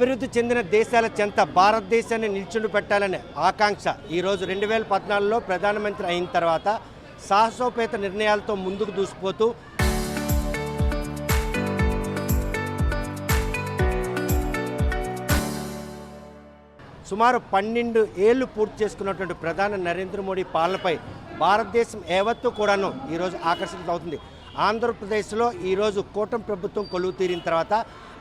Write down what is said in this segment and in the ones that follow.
అభివృద్ధి చెందిన దేశాల చెంత భారతదేశాన్ని నిల్చుండి పెట్టాలనే ఆకాంక్ష ఈరోజు 2014లో ప్రధానమంత్రి అయిన తర్వాత సాహసోపేత నిర్ణయాలతో ముందుకు దూసుకుపోతూ సుమారు 12 ఏళ్లు పూర్తి చేసుకున్నటువంటి ప్రధాని నరేంద్ర మోడీ పాలనపై భారతదేశం యావత్తు కూడాను ఈరోజు ఆకర్షితులవుతుంది. ఆంధ్రప్రదేశ్లో ఈరోజు కూటమి ప్రభుత్వం కొలువు తీరిన తర్వాత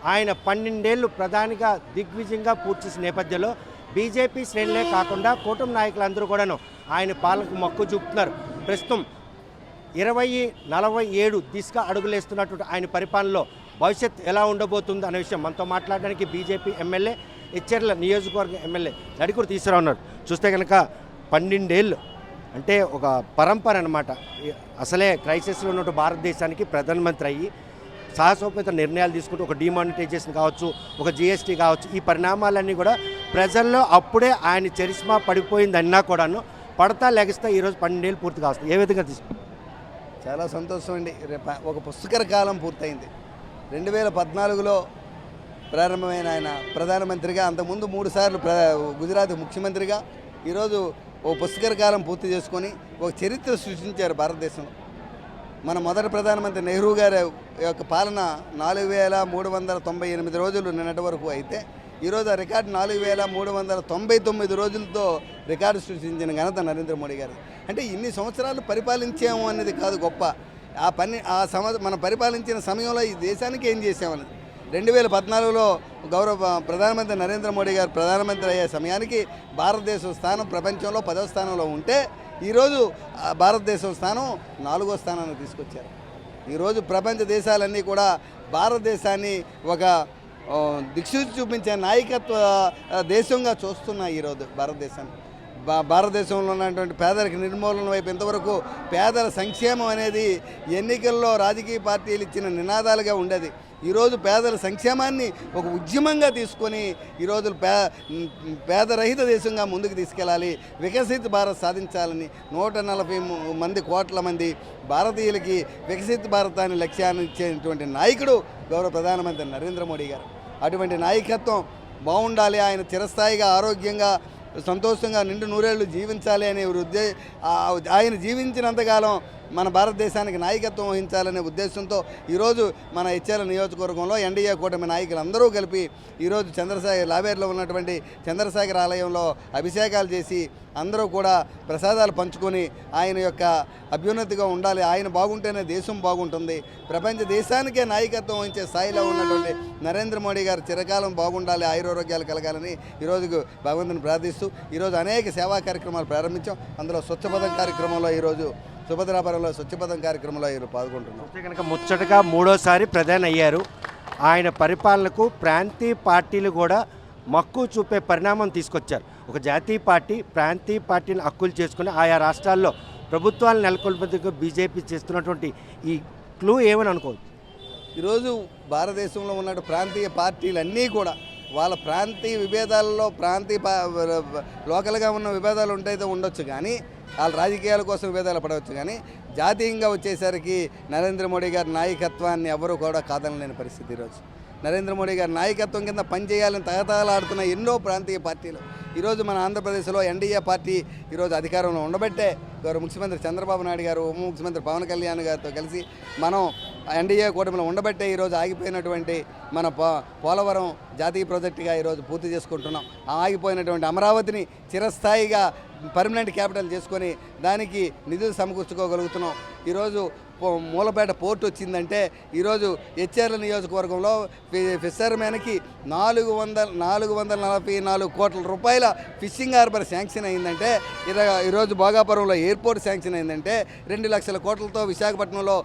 ఆయన 12 ఏళ్లు ప్రధానిగా దిగ్విజయంగా పూర్తి చేసిన నేపథ్యంలో బీజేపీ శ్రేణులే కాకుండా కూటమి నాయకులందరూ కూడాను ఆయన పాలనకు మక్కువ చూపుతున్నారు. ప్రస్తుతం 2047 దిశగా అడుగులేస్తున్నటువంటి ఆయన పరిపాలనలో భవిష్యత్ ఎలా ఉండబోతుంది అనే విషయం మనతో మాట్లాడడానికి బీజేపీ ఎమ్మెల్యే ఎచ్చెర్ల నియోజకవర్గ ఎమ్మెల్యే నడికూరు తీశ్వరరావు ఉన్నారు. చూస్తే కనుక 12 ఏళ్ళు అంటే ఒక పరంపర అన్నమాట. అసలే క్రైసిస్లో ఉన్న భారతదేశానికి ప్రధానమంత్రి అయ్యి సాహసోపేత నిర్ణయాలు తీసుకుంటూ ఒక డిమానిటైజేషన్ కావచ్చు, ఒక జిఎస్టీ కావచ్చు, ఈ పరిణామాలన్నీ కూడా ప్రజల్లో అప్పుడే ఆయన చరిష్మా పడిపోయిందన్నా కూడాను పడతా లెగిస్తా ఈరోజు 12 ఏళ్ళు పూర్తిగా వస్తుంది. ఏ విధంగా తీసుకుంటారు? చాలా సంతోషం అండి. ఒక పుష్కర కాలం పూర్తయింది. 2014లో ప్రారంభమైన ఆయన ప్రధానమంత్రిగా, అంతకుముందు 3 సార్లు గుజరాత్ ముఖ్యమంత్రిగా ఈరోజు ఓ పుష్కర కాలం పూర్తి చేసుకొని ఒక చరిత్ర సృష్టించారు భారతదేశంలో. మన మొదటి ప్రధానమంత్రి నెహ్రూ గారి యొక్క పాలన 4398 రోజులు నిన్నటి వరకు అయితే ఈరోజు ఆ రికార్డు 4399 రోజులతో రికార్డు సృష్టించిన ఘనత నరేంద్ర మోడీ గారు. అంటే ఇన్ని సంవత్సరాలు పరిపాలించాము అనేది కాదు గొప్ప, మనం పరిపాలించిన సమయంలో ఈ దేశానికి ఏం చేసామన్నది. 2014లో గౌరవ ప్రధానమంత్రి నరేంద్ర మోడీ గారు ప్రధానమంత్రి అయ్యే సమయానికి భారతదేశం స్థానం ప్రపంచంలో 10వ స్థానంలో ఉంటే ఈరోజు భారతదేశం స్థానం 4వ స్థానాన్ని తీసుకొచ్చారు. ఈరోజు ప్రపంచ దేశాలన్నీ కూడా భారతదేశాన్ని ఒక దిక్సూచి చూపించే నాయకత్వ దేశంగా చూస్తున్నాయి. ఈరోజు భారతదేశంలో ఉన్నటువంటి పేదరిక నిర్మూలన వైపు ఇంతవరకు పేదల సంక్షేమం అనేది ఎన్నికల్లో రాజకీయ పార్టీలు ఇచ్చిన నినాదాలుగా ఉండేది. ఈరోజు పేదల సంక్షేమాన్ని ఒక ఉద్యమంగా తీసుకొని ఈరోజు పేదరహిత దేశంగా ముందుకు తీసుకెళ్ళాలి, వికసిత భారత్ సాధించాలని 140 కోట్ల మంది భారతీయులకి వికసిత భారతాన్ని లక్ష్యాన్ని ఇచ్చేటువంటి నాయకుడు గౌరవ ప్రధానమంత్రి నరేంద్ర మోడీ గారు. అటువంటి నాయకత్వం బాగుండాలి, ఆయన చిరస్థాయిగా ఆరోగ్యంగా సంతోషంగా నిండు నూరేళ్లు జీవించాలి అనే ఆయన జీవించినంతకాలం మన భారతదేశానికి నాయకత్వం వహించాలనే ఉద్దేశంతో ఈరోజు మన ఎచ్చెర్ల నియోజకవర్గంలో ఎన్డీఏ కూటమి నాయకులు అందరూ కలిపి ఈరోజు లావేరులో ఉన్నటువంటి చంద్రశేఖర్ ఆలయంలో అభిషేకాలు చేసి అందరూ కూడా ప్రసాదాలు పంచుకొని ఆయన యొక్క అభ్యున్నతిగా ఉండాలి, ఆయన బాగుంటేనే దేశం బాగుంటుంది, ప్రపంచ దేశానికే నాయకత్వం వహించే స్థాయిలో ఉన్నటువంటి నరేంద్ర మోడీ గారు చిరకాలం బాగుండాలి, ఆయురారోగ్యాలు కలగాలని ఈరోజు భగవంతుని ప్రార్థిస్తూ ఈరోజు అనేక సేవా కార్యక్రమాలు ప్రారంభించాం. అందులో స్వచ్ఛపథం కార్యక్రమంలో ఈరోజు సుభద్రాపురంలో స్వచ్ఛపథం కార్యక్రమంలో పాల్గొంటున్నాం. కనుక ముచ్చటగా 3వసారి ప్రధాని అయ్యారు. ఆయన పరిపాలనకు ప్రాంతీయ పార్టీలు కూడా మక్కువ చూపే పరిణామం తీసుకొచ్చారు. ఒక జాతీయ పార్టీ ప్రాంతీయ పార్టీని హక్కులు చేసుకుని ఆయా రాష్ట్రాల్లో ప్రభుత్వాలు నెలకొల్పేందుకు బీజేపీ చేస్తున్నటువంటి ఈ క్లూ ఏమని అనుకోవచ్చు? ఈరోజు భారతదేశంలో ఉన్న ప్రాంతీయ పార్టీలన్నీ కూడా వాళ్ళ ప్రాంతీయ విభేదాలలో లోకల్గా ఉన్న విభేదాలు ఉంటైతే ఉండొచ్చు, కానీ వాళ్ళ రాజకీయాల కోసం విభేదాలు పడవచ్చు, కానీ జాతీయంగా వచ్చేసరికి నరేంద్ర మోడీ గారి నాయకత్వాన్ని ఎవరు కూడా కాదనలేని పరిస్థితి. ఈరోజు నరేంద్ర మోడీ గారి నాయకత్వం కింద పనిచేయాలని తహతహలాడుతున్న ఎన్నో ప్రాంతీయ పార్టీలు ఈరోజు మన ఆంధ్రప్రదేశ్లో ఎన్డీఏ పార్టీ ఈరోజు అధికారంలో ఉండబట్టే గౌరవ ముఖ్యమంత్రి చంద్రబాబు నాయుడు గారు, ఉప ముఖ్యమంత్రి పవన్ కళ్యాణ్ గారితో కలిసి మనం ఎన్డీఏ కూటమిలో ఉండబట్టే ఈరోజు ఆగిపోయినటువంటి మన పోలవరం జాతీయ ప్రాజెక్టుగా ఈరోజు పూర్తి చేసుకుంటున్నాం. ఆగిపోయినటువంటి అమరావతిని చిరస్థాయిగా పర్మనెంట్ క్యాపిటల్ చేసుకొని దానికి నిధులు సమకూర్చుకోగలుగుతున్నాం. ఈరోజు మూలపేట పోర్టు వచ్చిందంటే ఈరోజు ఎచ్చెర్ల నియోజకవర్గంలో ఫిషర్మెన్కి 444 కోట్ల రూపాయల ఫిషింగ్ హార్బర్ శాంక్షన్ అయిందంటే, ఈరోజు భోగాపురంలో ఎయిర్పోర్ట్ శాంక్షన్ అయిందంటే, 2 లక్షల కోట్లతో విశాఖపట్నంలో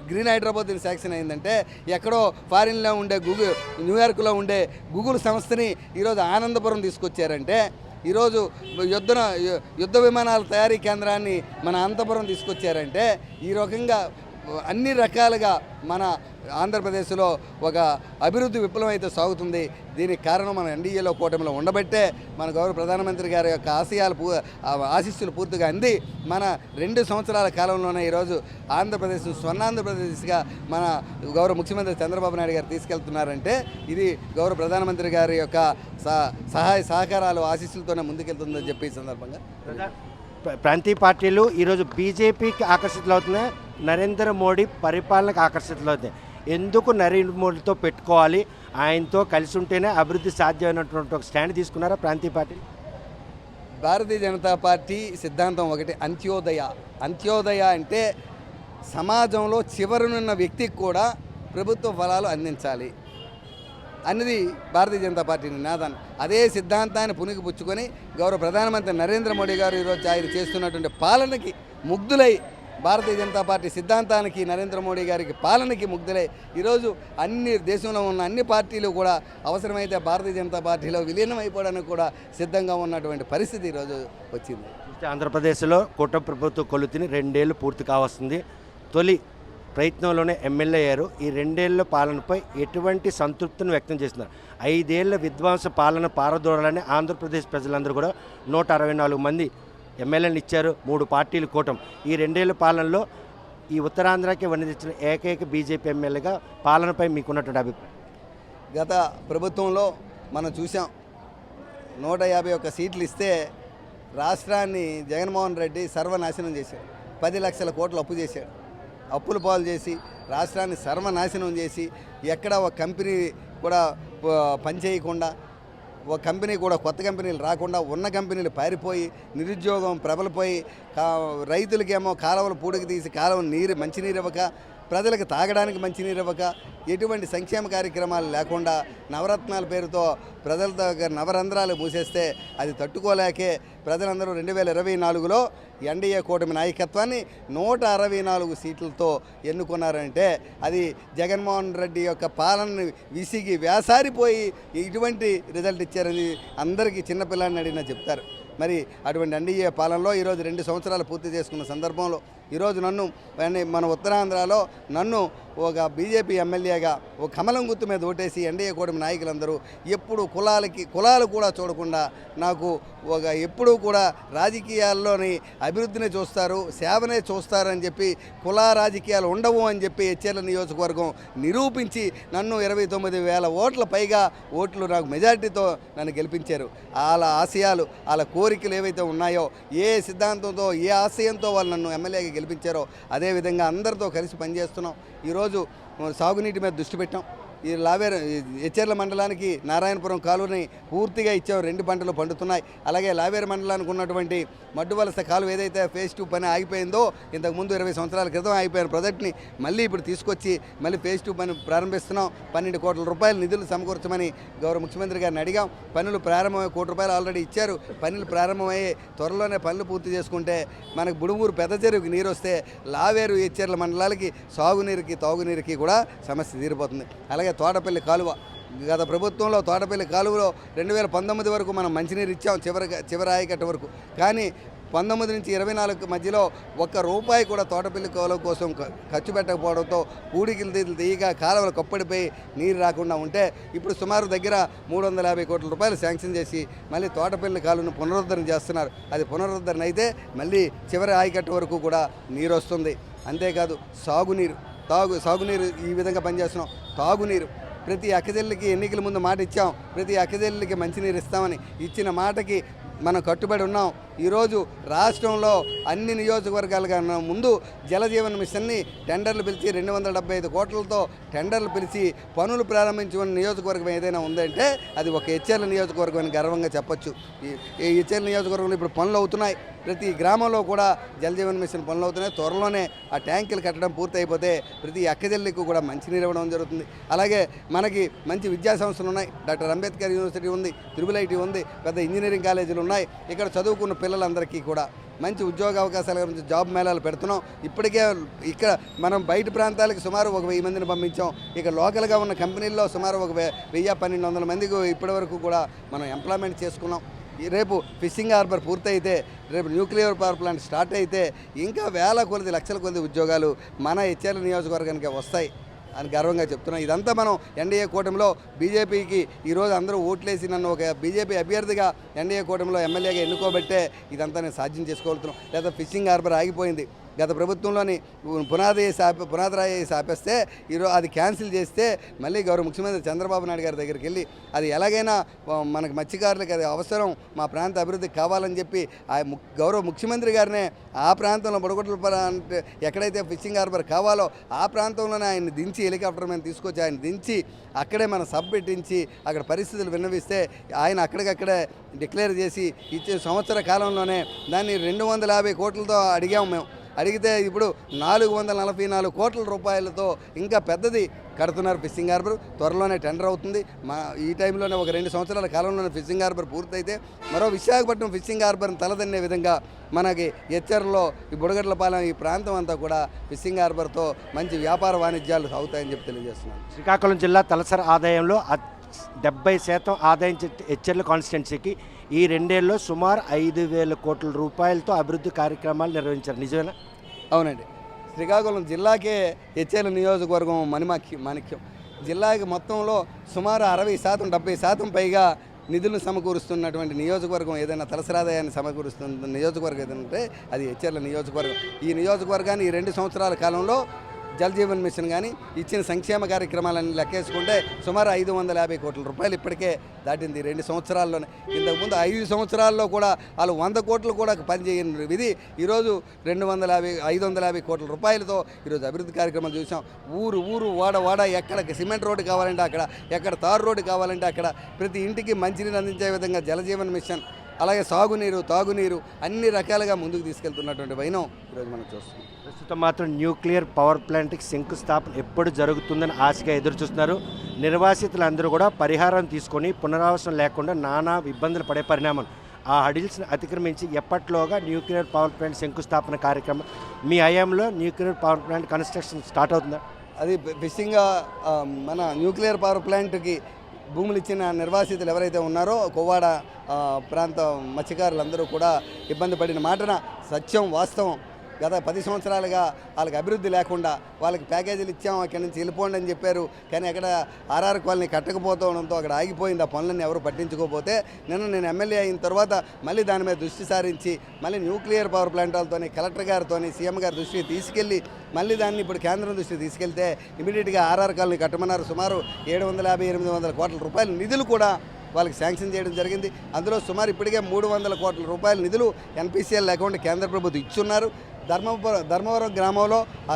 గ్రీన్ హైదరాబాద్ శాంక్షన్ అయిందంటే, ఎక్కడో ఫారిన్లో ఉండే న్యూయార్క్లో ఉండే గూగుల్ సంస్థని ఈరోజు ఆనందపురం తీసుకొచ్చారంటే, ఈరోజు యుద్ధ విమానాల తయారీ కేంద్రాన్ని మన అనంతపురం తీసుకొచ్చారంటే, ఈ రకంగా అన్ని రకాలుగా మన ఆంధ్రప్రదేశ్లో ఒక అభివృద్ధి విప్లవం అయితే సాగుతుంది. దీనికి కారణం మన ఎన్డీఏలో కూటమిలో ఉండబట్టే మన గౌరవ ప్రధానమంత్రి గారి యొక్క ఆశీస్సులు పూర్తిగా అంది మన 2 సంవత్సరాల కాలంలోనే ఈరోజు ఆంధ్రప్రదేశ్ స్వర్ణాంధ్రప్రదేశ్గా మన గౌరవ ముఖ్యమంత్రి చంద్రబాబు నాయుడు గారు తీసుకెళ్తున్నారంటే ఇది గౌరవ ప్రధానమంత్రి గారి యొక్క సహాయ సహకారాలు ఆశీస్సులతోనే ముందుకెళ్తుందని చెప్పి ఈ సందర్భంగా ప్రాంతీయ పార్టీలు ఈరోజు బీజేపీకి ఆకర్షితులవుతున్నాయి, నరేంద్ర మోడీ పరిపాలనకు ఆకర్షితులవుతున్నాయి. ఎందుకు నరేంద్ర మోడీతో పెట్టుకోవాలి, ఆయనతో కలిసి ఉంటేనే అభివృద్ధి సాధ్యమైనటువంటి ఒక స్టాండ్ తీసుకున్నారా ప్రాంతీయ పార్టీలు? భారతీయ జనతా పార్టీ సిద్ధాంతం ఒకటి, అంత్యోదయ అంటే సమాజంలో చివరనున్న వ్యక్తికి కూడా ప్రభుత్వ ఫలాలు అందించాలి అన్నది భారతీయ జనతా పార్టీ నినాదం. అదే సిద్ధాంతాన్ని పుణికిపుచ్చుకొని గౌరవ ప్రధానమంత్రి నరేంద్ర మోడీ గారు ఈరోజు ఆయన చేస్తున్నటువంటి పాలనకి ముగ్ధులై, భారతీయ జనతా పార్టీ సిద్ధాంతానికి నరేంద్ర మోడీ గారికి పాలనకి ముగ్ధులై ఈరోజు దేశంలో ఉన్న అన్ని పార్టీలు కూడా అవసరమైతే భారతీయ జనతా పార్టీలో విలీనం అయిపోవడానికి కూడా సిద్ధంగా ఉన్నటువంటి పరిస్థితి ఈరోజు వచ్చింది. ఆంధ్రప్రదేశ్లో కూటమి ప్రభుత్వ కొలుతిని 2 ఏళ్ళు పూర్తి కావస్తుంది. తొలి ప్రయత్నంలోనే ఎమ్మెల్యే అయ్యారు. ఈ 2 ఏళ్ల పాలనపై ఎటువంటి సంతృప్తిని వ్యక్తం చేస్తున్నారు? 5 ఏళ్ల విధ్వంస పాలన పారదోడాలని ఆంధ్రప్రదేశ్ ప్రజలందరూ కూడా 164 మంది ఎమ్మెల్యేలు ఇచ్చారు. 3 పార్టీలు కూటమి. ఈ 2 ఏళ్ల పాలనలో ఈ ఉత్తరాంధ్రకి వన్నదించిన ఏకైక బీజేపీ ఎమ్మెల్యేగా పాలనపై మీకున్నటువంటి అభిప్రాయం? గత ప్రభుత్వంలో మనం చూసాం, 151 సీట్లు ఇస్తే రాష్ట్రాన్ని జగన్మోహన్ రెడ్డి సర్వనాశనం చేశాడు. 10 లక్షల కోట్లు అప్పు చేశాడు. అప్పుల పాలు చేసి రాష్ట్రాన్ని సర్వనాశనం చేసి ఎక్కడ ఒక కంపెనీ కూడా పనిచేయకుండా, ఒక కంపెనీ కూడా కొత్త కంపెనీలు రాకుండా ఉన్న కంపెనీలు పారిపోయి నిరుద్యోగం ప్రబలిపోయి రైతులకేమో కాలువలు పూడికి తీసి కాలువలు మంచినీరు ఇవ్వక, ప్రజలకు తాగడానికి మంచినీరు ఇవ్వక, ఎటువంటి సంక్షేమ కార్యక్రమాలు లేకుండా నవరత్నాల పేరుతో ప్రజలతో నవరంధ్రాలు మూసేస్తే అది తట్టుకోలేకే ప్రజలందరూ 2024లో ఎన్డీఏ కూటమి నాయకత్వాన్ని 164 సీట్లతో ఎన్నుకున్నారంటే అది జగన్మోహన్ రెడ్డి యొక్క పాలనని విసిగి వేసారిపోయి ఇటువంటి రిజల్ట్ ఇచ్చారని అందరికీ చిన్నపిల్లాడిని అడిగినా చెప్తారు. మరి అటువంటి ఎన్డీఏ పాలనలో ఈరోజు 2 సంవత్సరాలు పూర్తి చేసుకున్న సందర్భంలో ఈరోజు మన ఉత్తరాంధ్రలో నన్ను ఒక బీజేపీ ఎమ్మెల్యేగా ఒక కమలం గుర్తు మీద ఓటేసి ఎన్డీఏ కూటమి నాయకులందరూ ఎప్పుడు కులాలు కూడా చూడకుండా నాకు ఎప్పుడూ కూడా రాజకీయాల్లోని అభివృద్ధిని చూస్తారు, సేవనే చూస్తారని చెప్పి కుల రాజకీయాలు ఉండవు అని చెప్పి ఎచ్చెర్ల నియోజకవర్గం నిరూపించి నన్ను 29,000 ఓట్ల పైగా ఓట్లు నాకు మెజారిటీతో నన్ను గెలిపించారు. వాళ్ళ ఆశయాలు, వాళ్ళ కోరికలు ఏవైతే ఉన్నాయో, ఏ సిద్ధాంతంతో ఏ ఆశయంతో వాళ్ళు నన్ను ఎమ్మెల్యేగా గెలిపించారో అదేవిధంగా అందరితో కలిసి పనిచేస్తున్నాం. ఈరోజు సాగునీటి మీద దృష్టి పెట్టాం. ఈ ఎచ్చెర్ల మండలానికి నారాయణపురం కాలువని పూర్తిగా ఇచ్చాం. 2 పంటలు పండుతున్నాయి. అలాగే లావేరు మండలానికి ఉన్నటువంటి మడ్డువలస కాలువ ఏదైతే ఫేజ్ 2 పని ఆగిపోయిందో, ఇంతకుముందు 20 సంవత్సరాల క్రితం ఆగిపోయిన ప్రాజెక్ట్ని మళ్ళీ ఇప్పుడు తీసుకొచ్చి మళ్ళీ ఫేజ్ 2 పని ప్రారంభిస్తున్నాం. 12 కోట్ల రూపాయల నిధులు సమకూర్చమని గౌరవ ముఖ్యమంత్రి గారిని అడిగాం. పనులు ప్రారంభమై ₹1 కోటి ఆల్రెడీ ఇచ్చారు. పనులు ప్రారంభమయ్యే త్వరలోనే పనులు పూర్తి చేసుకుంటే మనకు బుడుమూరు పెద్ద చెరువుకి నీరు వస్తే లావేరు ఎచ్చెర్ల మండలాలకి సాగునీరుకి తాగునీరుకి కూడా సమస్య తీరిపోతుంది. అలాగే తోటపల్లి కాలువ, గత ప్రభుత్వంలో తోటపల్లి కాలువలో 2019 వరకు మనం మంచినీరు ఇచ్చాం, చివరి ఆయకట్ట వరకు. కానీ 19 నుంచి 24 మధ్యలో ₹1 కూడా తోటపల్లి కాలువ కోసం ఖర్చు పెట్టకపోవడంతో పూడికిలు తీయగా కాలువలు కప్పడిపోయి నీరు రాకుండా ఉంటే ఇప్పుడు సుమారు దగ్గర ₹350 కోట్ల శాంక్షన్ చేసి మళ్ళీ తోటపల్లి కాలువను పునరుద్ధరణ చేస్తున్నారు. అది పునరుద్ధరణ అయితే మళ్ళీ చివరి ఆయకట్ట వరకు కూడా నీరు వస్తుంది. అంతేకాదు సాగునీరు ఈ విధంగా పనిచేస్తున్నాం. తాగునీరు ప్రతి అక్కజెల్లికి ఎన్నికల ముందు మాట ఇచ్చాం, ప్రతి అక్కజెల్లికి మంచినీరు ఇస్తామని ఇచ్చిన మాటకి మనం కట్టుబడి ఉన్నాం. ఈరోజు రాష్ట్రంలో అన్ని నియోజకవర్గాల కన్నా ముందు జలజీవన్ మిషన్ని టెండర్లు పిలిచి 275 కోట్లతో టెండర్లు పిలిచి పనులు ప్రారంభించిన నియోజకవర్గం ఏదైనా ఉందంటే అది ఒక ఎచ్చెర్ల నియోజకవర్గం అని గర్వంగా చెప్పొచ్చు. ఈ ఎచ్చెర్ల నియోజకవర్గంలో ఇప్పుడు పనులు అవుతున్నాయి. ప్రతి గ్రామంలో కూడా జలజీవన్ మిషన్ పనులు అవుతున్నాయి. త్వరలోనే ఆ ట్యాంకులు కట్టడం పూర్తి అయిపోతే ప్రతి అక్కజల్లికి కూడా మంచినీరు ఇవ్వడం జరుగుతుంది. అలాగే మనకి మంచి విద్యా సంస్థలు ఉన్నాయి. డాక్టర్ అంబేద్కర్ యూనివర్సిటీ ఉంది, IIIT ఉంది, పెద్ద ఇంజనీరింగ్ కాలేజీలు ఉన్నాయి. ఇక్కడ చదువుకున్న పిల్లలందరికీ కూడా మంచి ఉద్యోగ అవకాశాల గురించి జాబ్ మేళాలు పెడుతున్నాం. ఇప్పటికే ఇక్కడ మనం బయట ప్రాంతాలకు సుమారు 1000 మందిని పంపించాం. ఇక లోకల్గా ఉన్న కంపెనీల్లో సుమారు 1000-1200 మందికి ఇప్పటివరకు కూడా మనం ఎంప్లాయ్మెంట్ చేసుకున్నాం. రేపు ఫిషింగ్ హార్బర్ పూర్తయితే రేపు న్యూక్లియర్ పవర్ ప్లాంట్ స్టార్ట్ అయితే ఇంకా వేల కొలది లక్షల కొలది ఉద్యోగాలు మన హెచ్ఎల్ నియోజకవర్గానికి వస్తాయి అని గర్వంగా చెప్తున్నాం. ఇదంతా మనం ఎన్డీఏ కూటమిలో బీజేపీకి ఈరోజు అందరూ ఓట్లేసి నన్ను ఒక బీజేపీ అభ్యర్థిగా ఎన్డీఏ కూటమిలో ఎమ్మెల్యేగా ఎన్నుకోబట్టే ఇదంతా నేను సాధ్యం చేసుకోగలుగుతున్నాం. లేదా ఫిషింగ్ హార్బర్ ఆగిపోయింది. గత ప్రభుత్వంలోని పునాది రాయి వేసి ఆపేస్తే ఈరోజు అది క్యాన్సిల్ చేస్తే మళ్ళీ గౌరవ ముఖ్యమంత్రి చంద్రబాబు నాయుడు గారి దగ్గరికి వెళ్ళి అది ఎలాగైనా మనకు మత్స్యకారులకు అది అవసరం, మా ప్రాంత అభివృద్ధికి కావాలని చెప్పి ఆ గౌరవ ముఖ్యమంత్రి గారినే ఆ ప్రాంతంలో బుడగొట్ల ఎక్కడైతే ఫిషింగ్ హార్బర్ కావాలో ఆ ప్రాంతంలోనే ఆయన్ని దించి హెలికాప్టర్ మీద తీసుకొచ్చి ఆయన దించి అక్కడే మన సబ్ పెట్టించి అక్కడ పరిస్థితులు విన్నవిస్తే ఆయన అక్కడికక్కడే డిక్లేర్ చేసి ఇచ్చే సంవత్సర కాలంలోనే దాన్ని 250 కోట్లతో అడిగాము మేము. అడిగితే ఇప్పుడు 444 కోట్ల రూపాయలతో ఇంకా పెద్దది కడుతున్నారు ఫిషింగ్ హార్బర్. త్వరలోనే టెండర్ అవుతుంది. ఈ టైంలోనే ఒక 2 సంవత్సరాల కాలంలోనే ఫిషింగ్ హార్బర్ పూర్తయితే మరో విశాఖపట్నం ఫిషింగ్ హార్బర్ని తలదన్నే విధంగా మనకి హెచ్చర్లో ఈ బుడగట్లపాలెం ఈ ప్రాంతం అంతా కూడా ఫిషింగ్ హార్బర్తో మంచి వ్యాపార వాణిజ్యాలు సాగుతాయని చెప్పి తెలియజేస్తున్నాను. శ్రీకాకుళం జిల్లా తలసరి ఆదాయంలో 70% ఆదాయం హెచ్చర్ల కాన్స్టిట్యున్సీకి ఈ 2 ఏళ్ళలో సుమారు 5,000 కోట్ల రూపాయలతో అభివృద్ధి కార్యక్రమాలు నిర్వహించారు. నిజమేనా? అవునండి. శ్రీకాకుళం జిల్లాకే హెచ్ఎల్ నియోజకవర్గం మాణిక్యం. జిల్లాకి మొత్తంలో సుమారు 60% 70% పైగా నిధులు సమకూరుస్తున్నటువంటి నియోజకవర్గం ఏదైనా తలసరి ఆదాయాన్ని సమకూరుస్తున్న నియోజకవర్గం ఏదంటే అది హెచ్ఎల్ నియోజకవర్గం. ఈ నియోజకవర్గాన్ని ఈ 2 సంవత్సరాల కాలంలో జల్ జీవన్ మిషన్ కానీ ఇచ్చిన సంక్షేమ కార్యక్రమాలన్నీ లెక్కేసుకుంటే సుమారు 550 కోట్ల రూపాయలు ఇప్పటికే దాటింది 2 సంవత్సరాల్లోనే. ఇంతకుముందు 5 సంవత్సరాల్లో కూడా వాళ్ళు 100 కోట్లు కూడా పనిచేయని విధి ఈరోజు 550 కోట్ల రూపాయలతో ఈరోజు అభివృద్ధి కార్యక్రమాలు చూసాం. ఊరు వాడ ఎక్కడ సిమెంట్ రోడ్డు కావాలంటే అక్కడ, ఎక్కడ తారు రోడ్డు కావాలంటే అక్కడ, ప్రతి ఇంటికి మంచినీరు అందించే విధంగా జలజీవన్ మిషన్, అలాగే సాగునీరు తాగునీరు అన్ని రకాలుగా ముందుకు తీసుకెళ్తున్నటువంటి వైనం ఈరోజు మనం చూస్తున్నాం. ప్రస్తుతం మాత్రం న్యూక్లియర్ పవర్ ప్లాంట్కి శంకుస్థాపన ఎప్పుడు జరుగుతుందని ఆశగా ఎదురు చూస్తున్నారు. నిర్వాసితులందరూ కూడా పరిహారం తీసుకొని పునరావాసం లేకుండా నానా ఇబ్బందులు పడే పరిణామం. ఆ హడిల్స్ని అతిక్రమించి ఎప్పట్లోగా న్యూక్లియర్ పవర్ ప్లాంట్ శంకుస్థాపన కార్యక్రమం మీ హయాంలో nuclear power plant construction start అవుతుందా? అది ఫిషింగ్ మన న్యూక్లియర్ పవర్ ప్లాంట్కి భూములు ఇచ్చిన నిర్వాసితులు ఎవరైతే ఉన్నారో కొవ్వాడ ప్రాంత మత్స్యకారులందరూ కూడా ఇబ్బంది పడిన మాటన సత్యం, వాస్తవం. గత 10 సంవత్సరాలుగా వాళ్ళకి అభివృద్ధి లేకుండా వాళ్ళకి ప్యాకేజీలు ఇచ్చాము, అక్కడి నుంచి వెళ్ళిపోండి అని చెప్పారు. కానీ అక్కడ ఆర్ఆర్ కాలనీ కట్టకపోవడంతో అక్కడ ఆగిపోయింది. ఆ పనులన్నీ ఎవరు పట్టించుకోకపోతే నేను ఎమ్మెల్యే అయిన తర్వాత మళ్ళీ దాని మీద దృష్టి సారించి మళ్ళీ న్యూక్లియర్ పవర్ ప్లాంట్లతోని కలెక్టర్ గారితో సీఎం గారి దృష్టికి తీసుకెళ్ళి మళ్ళీ దాన్ని ఇప్పుడు కేంద్రం దృష్టికి తీసుకెళ్తే ఇమీడియట్గా ఆర్ఆర్ కాలనీ కట్టమన్నారు. సుమారు 750-800 కోట్ల రూపాయల నిధులు కూడా వాళ్ళకి శాంక్షన్ చేయడం జరిగింది. అందులో సుమారు ఇప్పటికే 300 కోట్ల రూపాయల నిధులు ఎన్పిసిఎల్ అకౌంట్ కేంద్ర ప్రభుత్వం ఇచ్చున్నారు. ధర్మవరం గ్రామంలో ఆ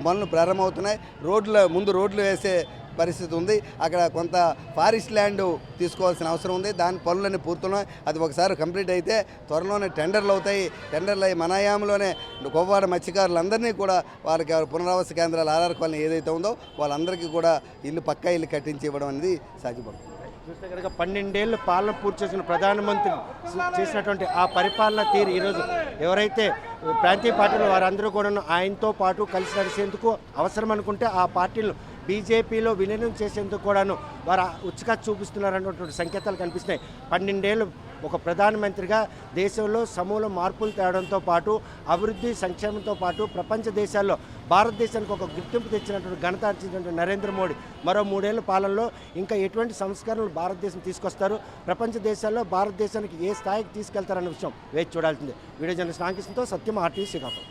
పనులు ప్రారంభమవుతున్నాయి. రోడ్లు వేసే పరిస్థితి ఉంది. అక్కడ కొంత ఫారెస్ట్ ల్యాండ్ తీసుకోవాల్సిన అవసరం ఉంది. దాని పనులన్నీ పూర్తున్నాయి. అది ఒకసారి కంప్లీట్ అయితే త్వరలోనే టెండర్లు అవుతాయి. టెండర్లు అయ్యి మన హయాంలోనే కొవ్వాడ మత్స్యకారులందరినీ కూడా వారికి పునరావాస కేంద్రాలు ఆర్ఆర్ కాలనీ ఏదైతే ఉందో వాళ్ళందరికీ కూడా పక్కా ఇల్లు కట్టించి ఇవ్వడం అనేది సాధ్యపడుతుంది. చూస్తే కనుక 12 ఏళ్ళు పాలన పూర్తి చేసిన ప్రధానమంత్రి చేసినటువంటి ఆ పరిపాలన తీరు ఈరోజు ఎవరైతే ప్రాంతీయ పార్టీలు వారందరూ కూడా ఆయనతో పాటు కలిసి నడిచేందుకు అవసరం అనుకుంటే ఆ పార్టీలు బీజేపీలో విలీనం చేసేందుకు కూడాను వారు ఉత్సుకత చూపిస్తున్నారన్నటువంటి సంకేతాలు కనిపిస్తున్నాయి. 12 ఏళ్ళు ఒక ప్రధానమంత్రిగా దేశంలో సమూల మార్పులు తేవడంతో పాటు అభివృద్ధి సంక్షేమంతో పాటు ప్రపంచ దేశాల్లో భారతదేశానికి ఒక గుర్తింపు తెచ్చినటువంటి ఘనత అర్చించినటువంటి నరేంద్ర మోడీ మరో 3 ఏళ్ల పాలనలో ఇంకా ఎటువంటి సంస్కరణలు భారతదేశం తీసుకొస్తారు, ప్రపంచ దేశాల్లో భారతదేశానికి ఏ స్థాయికి తీసుకెళ్తారన్న విషయం వేచి చూడాల్సిందే. వీడియో జర్నలిస్ట్ రామకృష్ణతో సత్యం, RTV శ్రీకాకుళం.